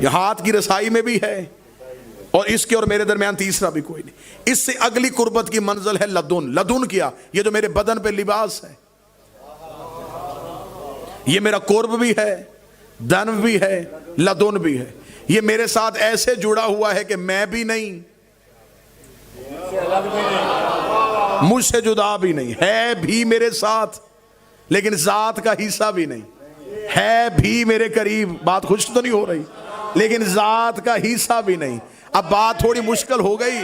یہ ہاتھ کی رسائی میں بھی ہے، اور اس کے اور میرے درمیان تیسرا بھی کوئی نہیں۔ اس سے اگلی قربت کی منزل ہے لدن۔ لدن کیا؟ یہ جو میرے بدن پہ لباس ہے، یہ میرا قرب بھی ہے، دنو بھی ہے، لدن بھی ہے۔ یہ میرے ساتھ ایسے جڑا ہوا ہے کہ میں بھی نہیں، مجھ سے جدا بھی نہیں، ہے بھی میرے ساتھ لیکن ذات کا حصہ بھی نہیں، ہے بھی میرے قریب، بات خوش تو نہیں ہو رہی، لیکن ذات کا حصہ بھی نہیں۔ اب بات تھوڑی مشکل ہو گئی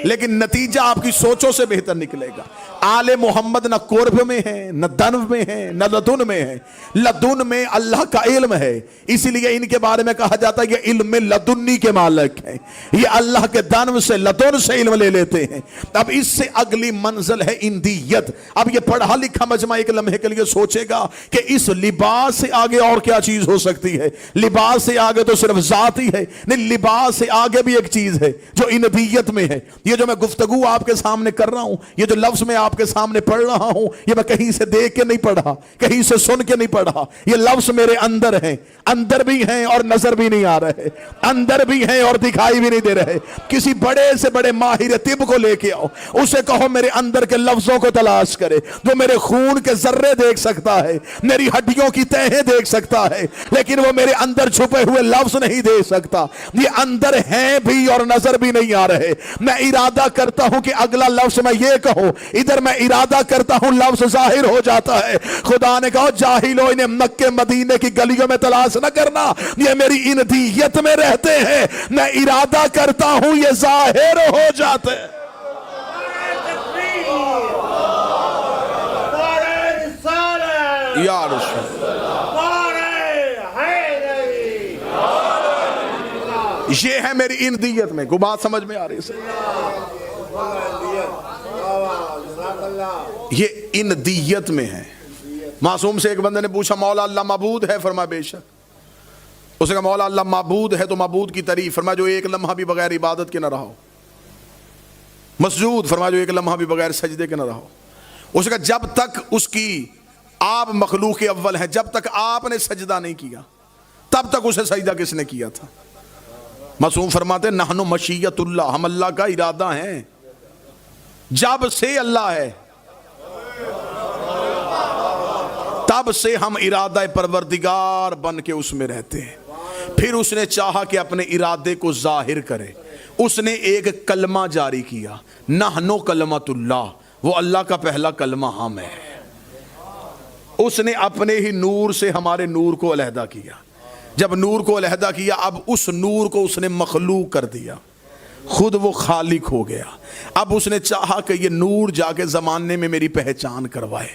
لیکن نتیجہ آپ کی سوچوں سے بہتر نکلے گا۔ آل محمد نہ قرب میں ہے، نہ دنو میں ہے، نہ لدن میں ہے۔ لدن میں اللہ کا علم ہے، اسی لیے ان کے بارے میں کہا جاتا ہے یہ علم لدنی کے مالک ہیں، یہ اللہ کے دنو سے لدن سے علم لے لیتے ہیں۔ اب اس سے اگلی منزل ہے اندیت۔ اب یہ پڑھا لکھا مجمع ایک لمحے کے لیے سوچے گا کہ اس لباس سے آگے اور کیا چیز ہو سکتی ہے؟ لباس سے آگے تو صرف ذات ہی ہے، نہیں، لباس سے آگے بھی ایک چیز ہے جو اندیت میں ہے۔ یہ جو میں گفتگو آپ کے سامنے کر رہا ہوں، یہ جو لفظ میں آپ کے سامنے پڑھ رہا ہوں، یہ میں کہیں سے دیکھ کے نہیں پڑھا، کہیں سے سن کے نہیں پڑھا، یہ لفظ میرے اندر ہیں، اندر بھی ہیں اور نظر بھی نہیں آ رہے، اندر بھی ہیں اور دکھائی بھی نہیں دے رہے۔ کسی بڑے سے بڑے ماہر طب کو لے کے آؤ، اسے کہو میرے اندر کے لفظوں کو تلاش کرے، وہ میرے خون کے ذرے دیکھ سکتا ہے، میری ہڈیوں کی تہیں دیکھ سکتا ہے، لیکن وہ میرے اندر چھپے ہوئے لفظ نہیں دیکھ سکتا۔ یہ اندر ہیں بھی اور نظر بھی نہیں آ رہے۔ میں ارادہ کرتا ہوں کہ اگلا لفظ میں یہ کہوں، ادھر میں ارادہ کرتا ہوں لفظ ظاہر ہو جاتا ہے۔ خدا نے کہا جاہلو انہیں مکے مدینے کی گلیوں میں تلاش نہ کرنا، یہ میری اندیت میں رہتے ہیں، میں ارادہ کرتا ہوں یہ ظاہر ہو جاتے ہیں۔ یا رسول یہ ہے میری اندیت میں۔ کو بات سمجھ میں آ رہی ہے؟ یہ اندیت میں ہے۔ معصوم سے ایک بندے نے پوچھا مولا اللہ معبود ہے؟ فرمایا بے شک۔ اس نے کہا مولا اللہ معبود ہے تو معبود کی تعریف فرمایا جو ایک لمحہ بھی بغیر عبادت کے نہ رہا ہو۔ مسجود فرمایا جو ایک لمحہ بھی بغیر سجدے کے نہ رہا ہو۔ اس نے کہا جب تک اس کی آپ مخلوق اول ہیں، جب تک آپ نے سجدہ نہیں کیا تب تک اسے سجدہ کس نے کیا تھا؟ معصوم فرماتے نحن مشیت اللہ، ہم اللہ کا ارادہ ہیں، جب سے اللہ ہے تب سے ہم ارادہ پروردگار بن کے اس میں رہتے ہیں۔ پھر اس نے چاہا کہ اپنے ارادے کو ظاہر کرے، اس نے ایک کلمہ جاری کیا، نحن کلمۃ اللہ، وہ اللہ کا پہلا کلمہ ہم ہے۔ اس نے اپنے ہی نور سے ہمارے نور کو علیحدہ کیا، جب نور کو علیحدہ کیا اب اس نور کو اس نے مخلوق کر دیا، خود وہ خالق ہو گیا۔ اب اس نے چاہا کہ یہ نور جا کے زمانے میں میری پہچان کروائے۔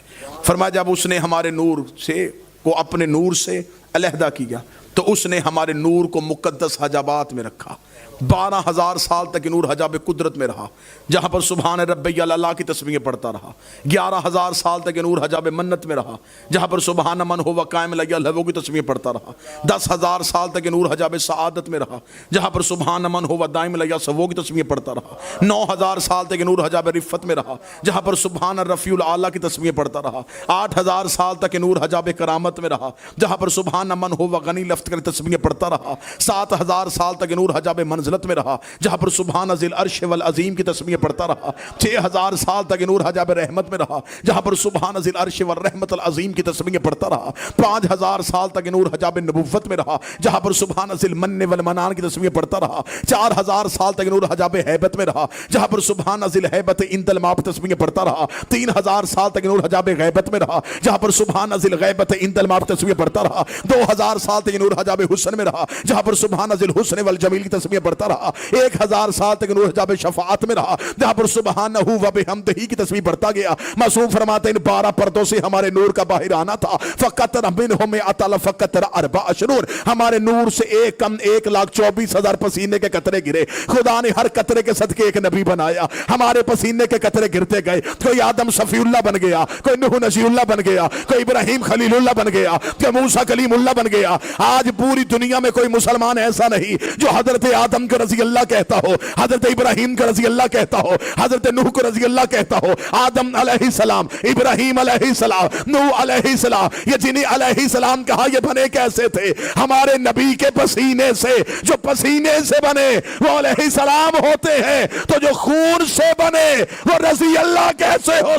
فرمایا جب اس نے ہمارے نور سے کو اپنے نور سے علیحدہ کیا تو اس نے ہمارے نور کو مقدس حجابات میں رکھا۔ 12,000 سال تک نور حجاب قدرت میں رہا، جہاں پر سبحان ربی اللہ کی تسبیحیں پڑھتا رہا۔ 11,000 سال تک نور حجاب منت میں رہا، جہاں پر سبحان من ہوا قائم لیا لہو کی تسبیحیں پڑھتا رہا۔ 10,000 سال تک نور حجاب سعادت میں رہا، جہاں پر سبحان من ہوا دائم لیا سو کی تسبیحیں پڑھتا رہا۔ 9,000 سال تک نور حجاب رفت میں رہا، جہاں پر سبحان رفیع الاعلیٰ کی تسبیحیں پڑھتا رہا۔ 8,000 سال تک نور حجاب کرامت میں رہا، جہاں پر سبحان من ہوا غنی لفظ کی تسبیحیں پڑھتا رہا۔ 7,000 سال تک نور حجاب منزلت میں رہا، جہاں پر سبحان ذی العرش والعظیم کی تسبیحیں پڑھتا رہا۔ 6,000 سال تک نور حجاب رحمت میں رہا، جہاں پر سبحان ذی العرش والرحمت العظیم کی تسبیحیں پڑھتا رہا۔ 5,000 سال تک نور حجاب نبوت میں رہا، جہاں پر سبحان ذی المن والمنان کی تسبیحیں پڑھتا رہا۔ 4,000 سال تک نور حجاب ہیبت میں رہا، جہاں پر سبحان ذی الہیبت عند الماء تسبیحیں پڑھتا رہا۔ 3,000 سال تک نور حجاب غیبت میں رہا، جہاں پر سبحان ذی الغیبت عند الماء تسبیحیں پڑھتا رہا۔ 2,000 سال تک نور حجاب حسن میں رہا، جہاں پر سبحان ذی الحسن والجمیل کی تسبیحیں پڑھتا رہا۔ 1,000 سال تک نور حجاب شفاعت میں رہا، جہاں پر سبحانہ و بحمدہ کی تسبیح پڑھتا گیا۔ معصوم فرماتے ہیں ان 12 پردوں سے ہمارے نور کا باہر آنا تھا۔ فقطر منہم اطل فقطر 4 شرور، ہمارے نور سے ایک کم 1,24,000 پسینے کے قطرے گرے۔ خدا نے ہر قطرے کے صدقے ایک نبی بنایا، ہمارے پسینے کے قطرے گرتے گئے۔ کوئی آدم صفی اللہ بن گیا، کوئی نوح نجی اللہ بن گیا، کوئی ابراہیم خلیل اللہ بن گیا، کوئی موسیٰ کلیم اللہ بن گیا۔ آج پوری دنیا میں کوئی مسلمان ایسا نہیں جو حضرت آدم کو رضی اللہ کہتا ہو، حضرت ابراہیم کو رضی اللہ کہتا ہو، حضرت نوح کو رضی اللہ کہتا ہو، آدم علیہ السلام، ابراہیم علیہ السلام، نوح علیہ السلام، یہ جنہیں علیہ السلام کہا یہ بنے کیسے تھے؟ ہمارے نبی کے پسینے سے، جو پسینے سے بنے وہ علیہ السلام ہوتے ہیں، تو جو خون سے بنے وہ رضی اللہ کیسے ہو؟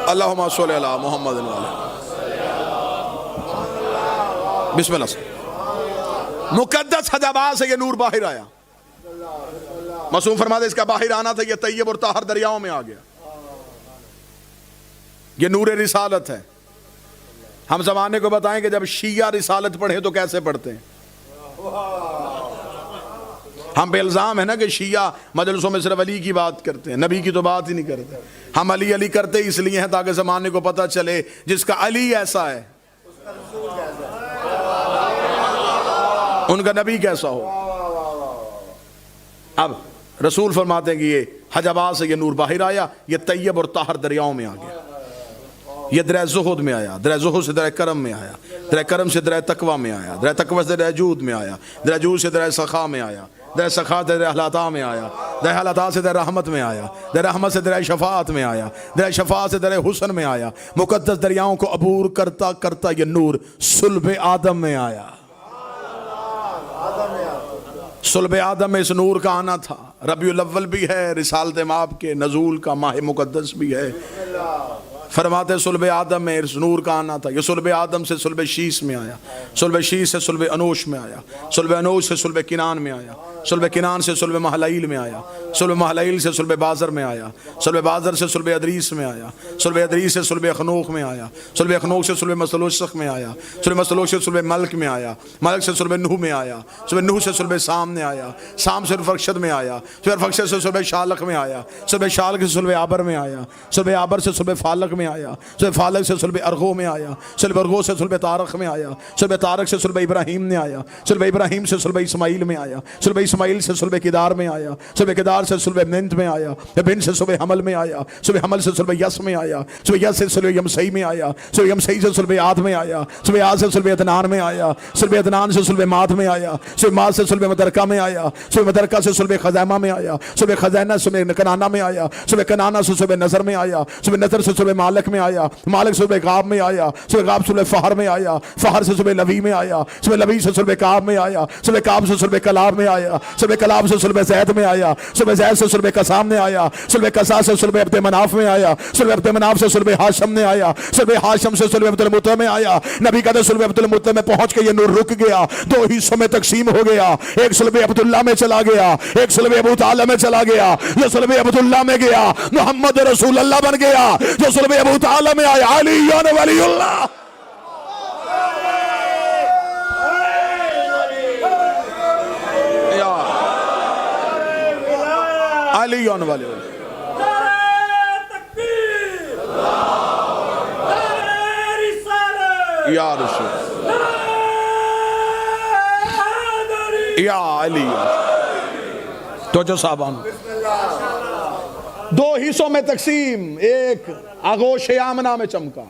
اللہم صلی علی محمد بسم اللہ سے مقدس حجابہ سے یہ نور باہر آیا. معصوم فرماتے اس کا باہر آنا تھا، یہ طیب اور طاہر دریاؤں میں آ گیا. یہ نور رسالت ہے. ہم زمانے کو بتائیں کہ جب شیعہ رسالت پڑھے تو کیسے پڑھتے ہیں؟ ہم پہ الزام ہے نا کہ شیعہ مجلسوں میں صرف علی کی بات کرتے ہیں، نبی کی تو بات ہی نہیں کرتے. ہم علی علی کرتے اس لیے ہیں تاکہ زمانے کو پتہ چلے جس کا علی ایسا ہے ان کا نبی کیسا ہو. اب رسول فرماتے ہیں کہ یہ حجابہ سے یہ نور باہر آیا، یہ طیب اور طاہر دریاؤں میں آ گیا. یہ درہ زہد میں آیا، درہ زہد سے درہ کرم میں آیا، درہ کرم سے درہ تقوی میں آیا، درہ تقوی سے درہ جود میں آیا، درہ جود سے درہ سخا میں آیا، درہ سخا سے درہ حلاتا میں آیا، درہ حلاتا سے درہ رحمت میں آیا، درہ رحمت سے درہ شفاعت میں آیا، درہ شفاعت سے درہ حسن میں آیا. مقدس دریاؤں کو عبور کرتا کرتا یہ نور صلب آدم میں آیا. صلب آدم میں اس نور کا آنا تھا. ربیع الاول بھی ہے، رسالت مآب کے نزول کا ماہ مقدس بھی ہے. فرماتے صلب آدم میں اس نور کا آنا تھا. یہ صلب آدم سے صلب شیس میں آیا، صلب شیس سے صلب انوش میں آیا، صلب انوش سے صلب کنان میں آیا، صلب کنان سے صلب محلائیل میں آیا، صلب محلائیل سے صلب بازر میں آیا، صلب بازر سے صلب ادریس میں آیا، صلب ادریس سے صلب اخنوخ میں آیا، صلب اخنوخ سے صلب مسلوشخ میں آیا، صلب مسلوش سے صلب ملک میں آیا، ملک سے صلب نوح میں آیا، صلب نوح سے صلب سام میں آیا، سام سے فرخشد میں آیا، فرخشد سے صلب شالق میں آیا، صلب شالق سے صلب آبر میں آیا، صلب آبر سے صلب فالق میں آیا، صلب فالق سے صلب ارغو میں آیا، صلب ارغو سے صلب طارق میں آیا، صلب طارق سے صلب ابراہیم میں آیا، صلب ابراہیم سے صلب اسماعیل میں آیا، صلب اسماعیل سے صلب کدار میں آیا، صلب کدار سے صلب بنت میں آیا، بنت سے صلب حمل میں آیا، صلب حمل سے صلب یس میں آیا، صلب یس سے صلب یمسئی میں آیا، صلب یمسئی سے صلب عاد میں آیا، صلب عاد سے صلب عدنان میں آیا، صلب عدنان سے صلب ماد میں آیا، صلب ماد سے صلب مدرکہ میں آیا، صلب مدرکہ سے صلب خزیمہ میں آیا، صلب خزینہ سے صلب کنانہ میں آیا، صلب کنانہ سے صلب نظر میں آیا، صلب نظر سے صلب مالک میں آیا، مالک سے صلب غاب میں آیا، صلب غاب صلب فہر میں آیا، فہر سے صلب لوی میں آیا، صلب لوی سے صلب کعب میں آیا، صلب کعب سے صلب کلاب میں آیا، صلب کلاب سے صلب زید میں آیا، صلب زید سے صلب قسام میں آیا، صلب قسا سے صلب عبد مناف میں آیا، صلب عبد مناف سے صلب ہاشم میں آیا، صلب ہاشم سے صلب عبد المطلب میں آیا. نبی کہتے صلب عبد المطلب میں پہنچ کے یہ نور رک گیا، دو حصوں میں تقسیم ہو گیا. ایک صلب عبداللہ میں چلا گیا، ایک صلب ابو طالب میں چلا گیا. جو صلب عبداللہ میں گیا محمد رسول اللہ بن گیا، جو صلب ابو طالب میں آیا علی ولی اللہ. علی ولی اللہ. یا رسول یا علی. تو جو صاحبان دو حصوں میں تقسیم، ایک آغوش آمنہ میں چمکا،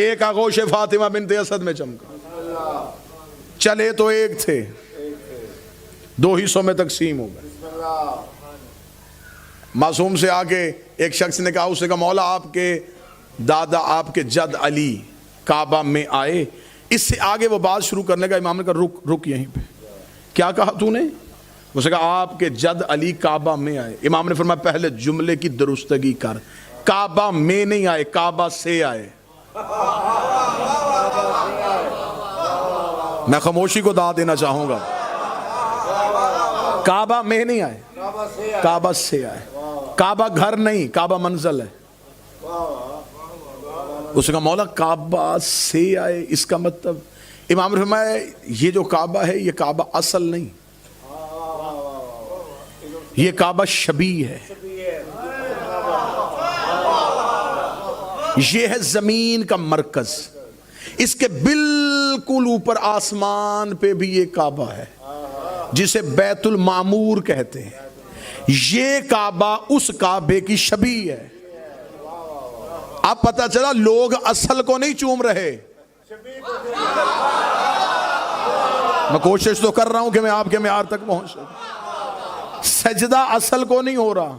ایک آغوش فاطمہ بنت اسد میں چمکا. چلے تو ایک تھے، دو حصوں میں تقسیم ہو گئے. معصوم سے آگے ایک شخص نے کہا، اس نے کہا مولا آپ کے دادا آپ کے جد علی کعبہ میں آئے. اس سے آگے وہ بات شروع کرنے کا امام نے کہا رک یہیں پہ. کیا کہا تو نے؟ اس نے کہا آپ کے جد علی کعبہ میں آئے. امام نے فرمایا پہلے جملے کی درستگی کر، کعبہ میں نہیں آئے، کعبہ سے آئے. میں خاموشی کو دعا دینا چاہوں گا. کعبہ میں نہیں آئے، کعبہ سے آئے. کعبہ گھر نہیں، کعبہ منزل ہے. اس نے کہا مولا کعبہ سے آئے، اس کا مطلب امام نے فرمایا یہ جو کعبہ ہے یہ کعبہ اصل نہیں، یہ کعبہ شبیہ ہے. یہ ہے زمین کا مرکز، اس کے بالکل اوپر آسمان پہ بھی یہ کعبہ ہے. جسے بیت المعمور کہتے ہیں. یہ کعبہ اس کعبے کی شبیہ ہے. اب پتہ چلا لوگ اصل کو نہیں چوم رہے. میں کوشش تو کر رہا ہوں کہ میں آپ کے معیار تک پہنچ سکوں. سجدہ اصل کو نہیں ہو رہا,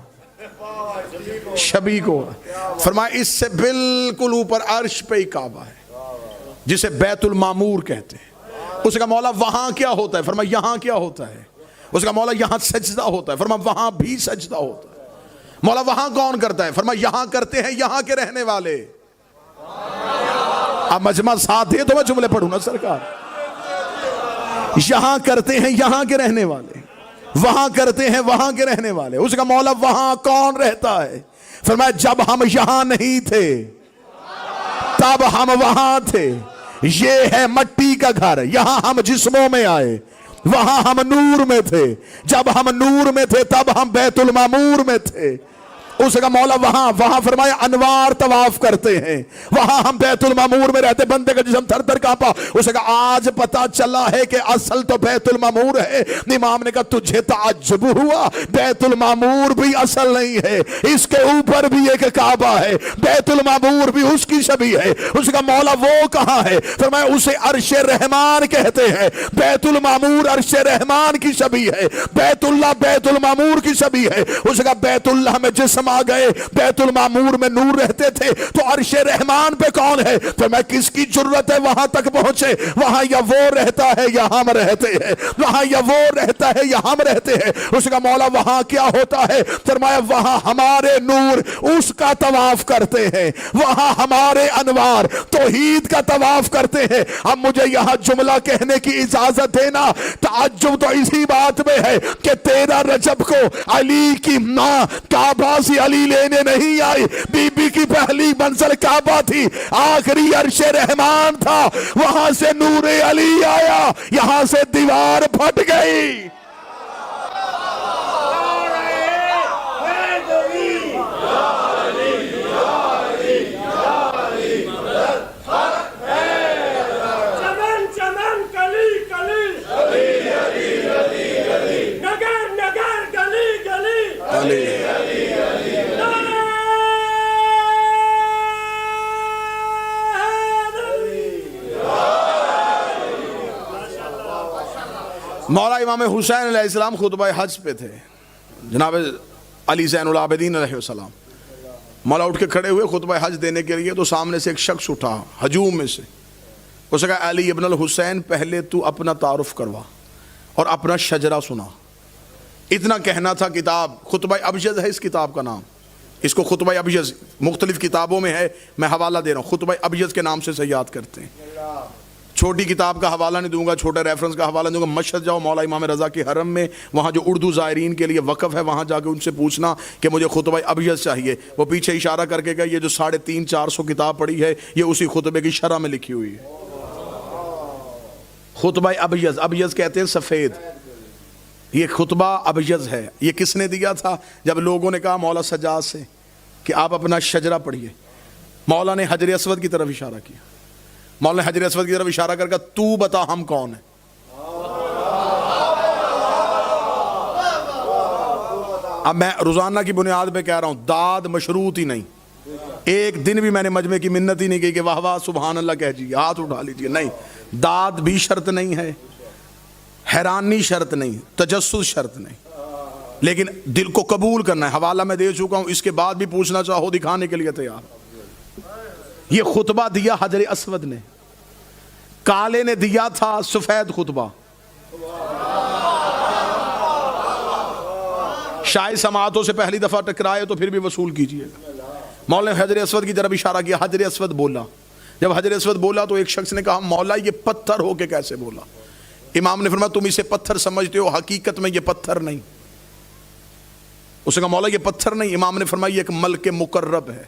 شبیہ کو. فرمایا اس سے بالکل اوپر عرش پہ ہی کعبہ ہے جسے بیت المعمور کہتے ہیں. اس کا مولا وہاں کیا ہوتا ہے؟ فرمایا یہاں کیا ہوتا ہے؟ اس کا مولا یہاں سجدہ ہوتا ہے. فرمایا وہاں بھی سجدہ ہوتا ہے. مولا وہاں کون کرتا ہے؟ فرمایا یہاں کرتے ہیں یہاں کے رہنے والے. اب مجمع ساتھ ہے تو میں جملے پڑھوں نا سرکار. یہاں کرتے ہیں یہاں کے رہنے والے, وہاں کرتے ہیں وہاں کے رہنے والے. اس کا مولا وہاں کون رہتا ہے؟ فرمایا جب ہم یہاں نہیں تھے تب ہم وہاں تھے. یہ ہے مٹی کا گھر, یہاں ہم جسموں میں آئے, وہاں ہم نور میں تھے. جب ہم نور میں تھے تب ہم بیت المعمور میں تھے. اس کا مولا وہاں فرمایا انوار طواف کرتے ہیں, وہاں ہم بیت المعمور میں رہتے. بندے کا جسم تھر تھر کانپا. اس کا آج پتا چلا ہے کہ اصل تو بیت المعمور ہے. امام نے کہا تجھے تعجب ہوا, بیت المعمور بھی اصل نہیں ہے, اس کے اوپر بھی ایک کعبہ ہے, بیت المعمور بھی اس کی شبیہ ہے. اس کا مولا وہ کہاں ہے؟ فرمایا اسے عرش رحمان کہتے ہیں. بیت المعمور عرش رحمان کی شبیہ ہے, بیت اللہ بیت المعمور کی شبیہ ہے. اس کا بیت اللہ میں جسم آ گئے, بیت المعمور میں نور رہتے تھے, تو عرش رحمان پہ کون ہے؟ تو میں کس کی جرت ہے وہاں تک پہنچے؟ وہاں یا وہ رہتا ہے یا ہم رہتے ہیں, وہاں یا وہ رہتا ہے یا ہم رہتے ہیں. اس کا مولا وہاں کیا ہوتا ہے؟ فرمایا وہاں ہمارے نور اس کا طواف کرتے ہیں, وہاں ہمارے انوار توحید کا طواف کرتے ہیں. اب مجھے یہاں جملہ کہنے کی اجازت دینا. تعجب تو اسی بات میں ہے کہ 13 رجب کو علی کی ماں کعبہ سے علی لینے نہیں آئی. بی بی کی پہلی منزل کعبہ تھی, آخری عرش رحمان تھا, وہاں سے نور علی آیا, یہاں سے دیوار پھٹ گئی. مولا امام حسین علیہ السلام خطبہ حج پہ تھے, جناب علی زین العابدین علیہ السلام. مولا اٹھ کے کھڑے ہوئے خطبہ حج دینے کے لیے, تو سامنے سے ایک شخص اٹھا ہجوم میں سے. اس نے کہا علی ابن الحسین پہلے تو اپنا تعارف کروا اور اپنا شجرہ سنا. اتنا کہنا تھا. کتاب خطبہ ابجد ہے اس کتاب کا نام, اس کو خطبہ ابجد مختلف کتابوں میں ہے, میں حوالہ دے رہا ہوں. خطبہ ابجد کے نام سے یاد کرتے ہیں. چھوٹی کتاب کا حوالہ نہیں دوں گا, چھوٹا ریفرنس کا حوالہ دوں گا. مشہد جاؤ مولا امام رضا کے حرم میں, وہاں جو اردو زائرین کے لیے وقف ہے, وہاں جا کے ان سے پوچھنا کہ مجھے خطبہ ابجد چاہیے. وہ پیچھے اشارہ کر کے گئے, یہ جو 350-400 کتاب پڑھی ہے یہ اسی خطبے کی شرح میں لکھی ہوئی ہے. خطبہ ابجد, ابجد کہتے ہیں سفید. یہ خطبہ ابجد ہے. یہ کس نے دیا تھا؟ جب لوگوں نے کہا مولا سجاد سے کہ آپ اپنا شجرہ پڑھیے, مولا نے حجر اسود کی طرف اشارہ کیا. مولا نے حجر اسود کی طرف اشارہ کر کے تو بتا ہم کون ہیں. اب میں روزانہ کی بنیاد پہ کہہ رہا ہوں, داد مشروط ہی نہیں. ایک دن بھی میں نے مجمع کی منت ہی نہیں کی کہ واہ واہ سبحان اللہ کہہ جیے, ہاتھ اٹھا لیجیے. نہیں, داد بھی شرط نہیں ہے, حیرانی شرط نہیں, تجسس شرط نہیں, لیکن دل کو قبول کرنا ہے. حوالہ میں دے چکا ہوں, اس کے بعد بھی پوچھنا چاہو دکھانے کے لیے تیار. یہ خطبہ دیا حجر اسود نے, کالے نے دیا تھا سفید خطبہ. شاید سماعتوں سے پہلی دفعہ ٹکرائے تو پھر بھی وصول کیجئے. مولا نے حجر اسود کی طرف اشارہ کیا, حجر اسود بولا. جب حجر اسود بولا تو ایک شخص نے کہا مولا یہ پتھر ہو کے کیسے بولا؟ امام نے فرمایا تم اسے پتھر سمجھتے ہو, حقیقت میں یہ پتھر نہیں. اس نے کہا مولا یہ پتھر نہیں. امام نے فرمایا یہ ایک ملک مقرب ہے,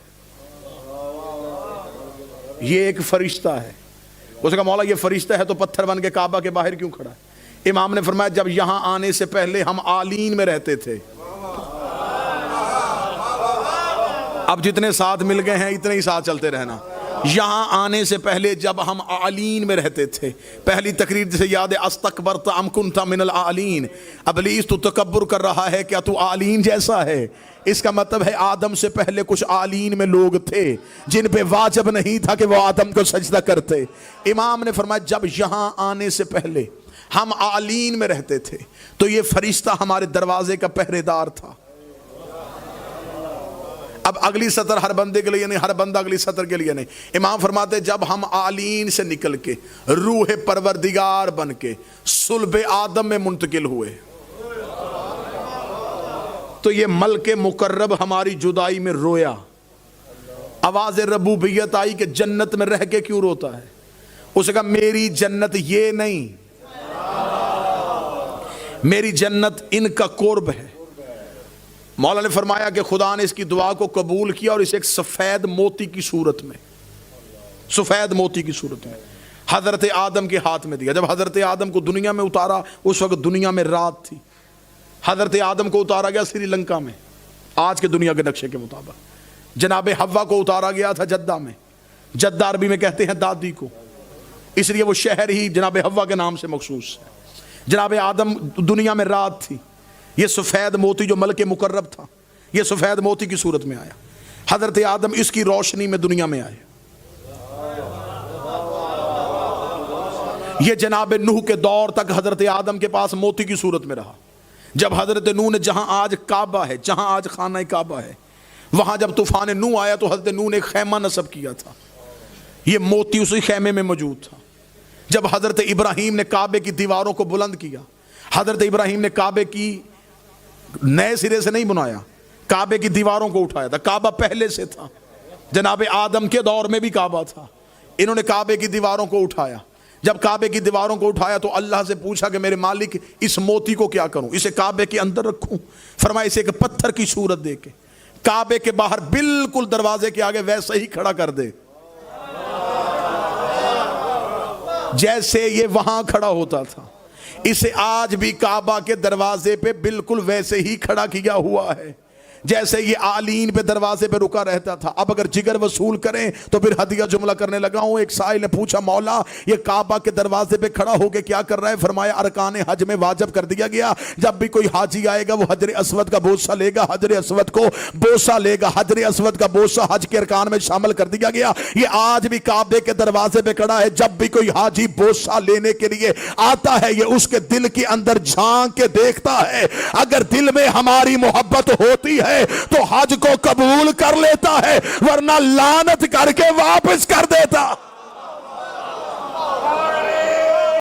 یہ ایک فرشتہ ہے. اس نے کہا مولا یہ فرشتہ ہے تو پتھر بن کے کعبہ کے باہر کیوں کھڑا ہے؟ امام نے فرمایا جب یہاں آنے سے پہلے ہم آلین میں رہتے تھے, اب جتنے ساتھ مل گئے ہیں اتنے ہی ساتھ چلتے رہنا. یہاں آنے سے پہلے جب ہم اعلین میں رہتے تھے، پہلی تقریر جسے یاد ہے، استکبرت ام کنت من الاعلین، ابلیس تو تکبر کر رہا ہے، کیا تو اعلین جیسا ہے؟ اس کا مطلب ہے آدم سے پہلے کچھ اعلین میں لوگ تھے جن پہ واجب نہیں تھا کہ وہ آدم کو سجدہ کرتے۔ امام نے فرمایا جب یہاں آنے سے پہلے ہم اعلین میں رہتے تھے تو یہ فرشتہ ہمارے دروازے کا پہرے دار تھا۔ اب اگلی سطر ہر بندے کے لیے نہیں، ہر بندہ اگلی سطر کے لیے نہیں۔ امام فرماتے جب ہم اعلین سے نکل کے روح پروردگار بن کے صلب آدم میں منتقل ہوئے تو یہ ملک مقرب ہماری جدائی میں رویا، آواز ربوبیت آئی کہ جنت میں رہ کے کیوں روتا ہے؟ اس نے کہا میری جنت یہ نہیں، میری جنت ان کا قرب ہے۔ مولا نے فرمایا کہ خدا نے اس کی دعا کو قبول کیا اور اسے ایک سفید موتی کی صورت میں، سفید موتی کی صورت میں حضرت آدم کے ہاتھ میں دیا۔ جب حضرت آدم کو دنیا میں اتارا اس وقت دنیا میں رات تھی۔ حضرت آدم کو اتارا گیا سری لنکا میں آج کے دنیا کے نقشے کے مطابق، جناب حوا کو اتارا گیا تھا جدہ میں، جدہ عربی میں کہتے ہیں دادی کو، اس لیے وہ شہر ہی جناب حوا کے نام سے مخصوص ہے۔ جناب آدم دنیا میں رات تھی، یہ سفید موتی جو ملک مقرب تھا یہ سفید موتی کی صورت میں آیا، حضرت آدم اس کی روشنی میں دنیا میں آئے۔ یہ جناب نوح کے دور تک حضرت آدم کے پاس موتی کی صورت میں رہا۔ جب حضرت نوح نے جہاں آج کعبہ ہے، جہاں آج خانہ کعبہ ہے، وہاں جب طوفان نوح آیا تو حضرت نوح نے ایک خیمہ نصب کیا تھا، یہ موتی اسی خیمے میں موجود تھا۔ جب حضرت ابراہیم نے کعبے کی دیواروں کو بلند کیا، حضرت ابراہیم نے کعبے کی نئے سرے سے نہیں بنایا، کعبے کی دیواروں کو اٹھایا تھا۔ کعبہ پہلے سے تھا، جناب آدم کے دور میں بھی کعبہ تھا، انہوں نے کعبے کی دیواروں کو اٹھایا۔ جب کعبے کی دیواروں کو اٹھایا تو اللہ سے پوچھا کہ میرے مالک اس موتی کو کیا کروں، اسے کعبے کے اندر رکھوں؟ فرمایا اسے ایک پتھر کی صورت دے کے کعبے کے باہر بالکل دروازے کے آگے ویسے ہی کھڑا کر دے جیسے یہ وہاں کھڑا ہوتا تھا۔ اسے آج بھی کعبہ کے دروازے پہ بالکل ویسے ہی کھڑا کیا ہوا ہے جیسے یہ اعلین پہ دروازے پہ رکا رہتا تھا۔ اب اگر جگر وصول کریں تو پھر ہدیہ جملہ کرنے لگا ہوں۔ ایک سائل نے پوچھا مولا یہ کعبہ کے دروازے پہ کھڑا ہو کے کیا کر رہا ہے؟ فرمایا ارکان حج میں واجب کر دیا گیا، جب بھی کوئی حاجی آئے گا وہ حجر اسود کا بوسہ لے گا، حجر اسود کو بوسہ لے گا، حجر اسود کا بوسہ حج کے ارکان میں شامل کر دیا گیا۔ یہ آج بھی کعبے کے دروازے پہ کھڑا ہے، جب بھی کوئی حاجی بوسہ لینے کے لیے آتا ہے یہ اس کے دل کے اندر جھانک کے دیکھتا ہے، اگر دل میں ہماری محبت ہوتی ہے تو حج کو قبول کر لیتا ہے، ورنہ لعنت کر کے واپس کر دیتا۔